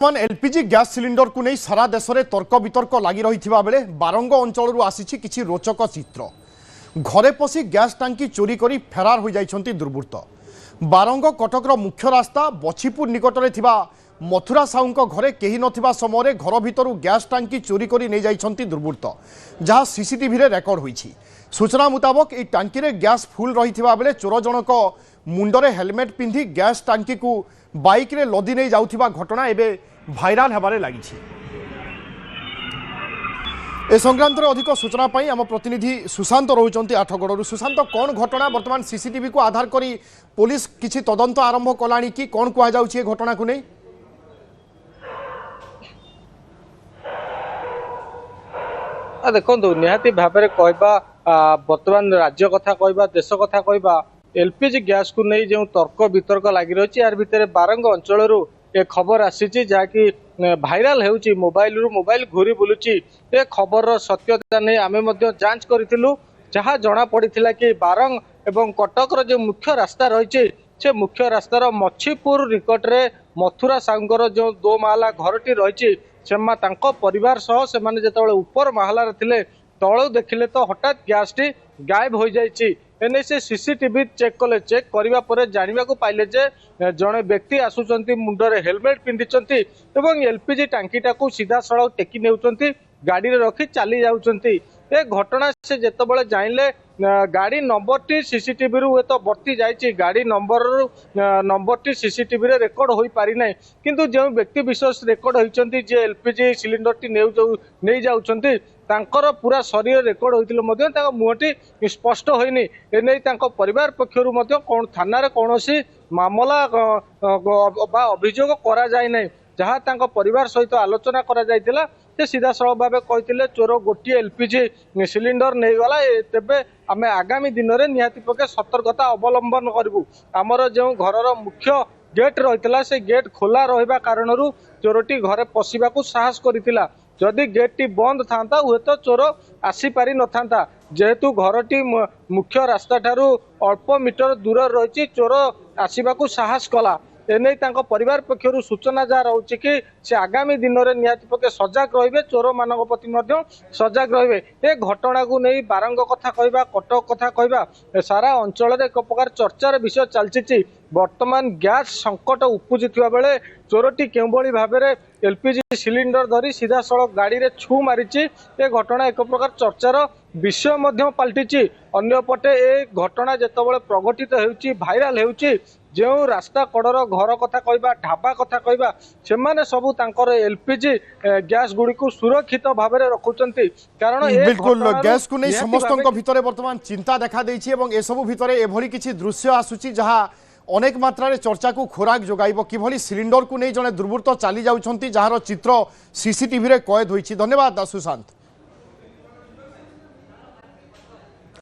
LPG gas cylinder को नहीं सारा देश में तर्क वितर्क लगी रही बेले बारंग अंचल आसी किसी रोचक चित्र घरे पशि गैस टांकी चोरी कर फेरार हो जाइछंती दुर्बृत्त। बारंग कटकर मुख्य रास्ता बछीपुर निकट में मथुरा साहू घरे कहीं नथिबा समय घर भितर गैस टांकी चोरी कर नहीं जाइछंती दुर्बृत्त, जहाँ सीसीटीवी रे रेकर्ड होईछि। सूचना मुताबक ये टांकी रे गैस फुल रही बेले चोर जनक मुंडरे हेलमेट पिंधि गैस टांकी को बाइक रे लदी नहीं जाउथिबा घटना एबे भाइराल हेबारे लागिछि। ए संक्रांत अधिक सूचना पाई आम प्रतिनिधि सुशांत रोचंती आठगड़ू। सुशांत, कौन घटना वर्तमान सीसीटीवी को आधार करी पुलिस किछि तदंत आरंभ कलानी कि कौन कह जाउछि घटना को नहीं? देखो निहाती भाव में कहबा वर्तमान राज्य कथा कहबा देश कथा कहबा एलपीजी गैस को नहीं जो तर्क वितर्क लगी रही यार भितर बारंग अंचल ए खबर आसी जहाँकि भाइराल होउची मोबाइल घूरी बुलूची। ए खबर सत्यता नहीं आम जांच करूँ जहाँ जना पड़ा कि बारंग एवं कटकर जो मुख्य रास्ता रही से मुख्य रास्तार मछीपुर निकट में मथुरा साहूर जो दो माला घरटी रही परिवार सह से जिते ऊपर माहलार थे तलू देखिले तो हठात गैस टी गायब हो जाइए। एने से सीसीटीवी चेक कले चेक करने पर जानवा पाइले जे जड़े व्यक्ति आसुचंती मुंडरे हेलमेट पिंधिचंती एवं एलपीजी टांकीटा को सीधा सड़क टेकी नेउचंती गाड़ी रे रखी चली जाउचंती। ए घटना से जेतेबेले जाइले गाड़ी नंबरटी सीसीटीवी रु तो बर्ती जाइए गाड़ी नंबरटी सीसीटीवी रे रेकर्ड हो पारि नै, किंतु जो व्यक्ति विशेष रेकर्ड होइचंती जे एलपीजी सिलिंडरटी नहीं जाउचंती तांकर पूरा शरीर रेकर्ड होता मुहटी स्पष्ट होइनी। एने परिवार पक्षरु कौन थाना कौन मामला अभियोग करा जाय नै, जहाँ तांको परिवार सहित आलोचना करा जायतिला से सीधा सड़क भाव कहते चोर गोटे एलपीजी सिलिंडर नहीं गला तेबे आमे आगामी दिन में निहाती पके सतर्कता अवलंबन करूँ। आमर जो घर मुख्य गेट रही से गेट खोला रहा कारण चोरटी घरे पशिबा को साहस करथिला। जदि गेट टी बंद था हुए तो चोर आसीपारि न था, जेहेतु घरटी मुख्य रास्ता ठारू अल्प मीटर दूर रही चोर आसवा को साहस कला। एने परिवार पक्षर सूचना जहाँ रही कि से आगामी दिन में निहाती पके सजग रे चोर मान प्रति सजग रे। ए घटना को नहीं बारंग कथा कहबा कटक कथा कहबा सारा अंचल एक प्रकार चर्चार विषय चलती। वर्तमान गैस संकट उपजुवा बेले चोरटी केउभली भाव में एलपीजी सिलिंडर धरी सीधा सड़क गाड़ी रे छू मारिची। ए घटना एक प्रकार चर्चार विषय पलटिची। अन्यपटे ए घटना जेतेबेले प्रघटित होउची भाइराल होउची जो रास्ता कड़र घर कथा कहबा ढाबा कथा कहबा से सबू तांकर एलपीजी गैस गुड़ी को सुरक्षित भाव में रखुचंती। कारण बिल्कुल गैस को नहीं समस्त भितर वर्तमान चिंता देखा देइछि एवं ए सबु भितर एभली किछि दृश्य आसुची जहाँ अनेक मात्रा चर्चा को खोराक जोगाइब किभली सिलिंडर को नहीं जड़े दुर्बृत्त चली जाउछंती जहार चित्र सीसीटीवी रे कैद होइछि। धन्यवाद सुशांत।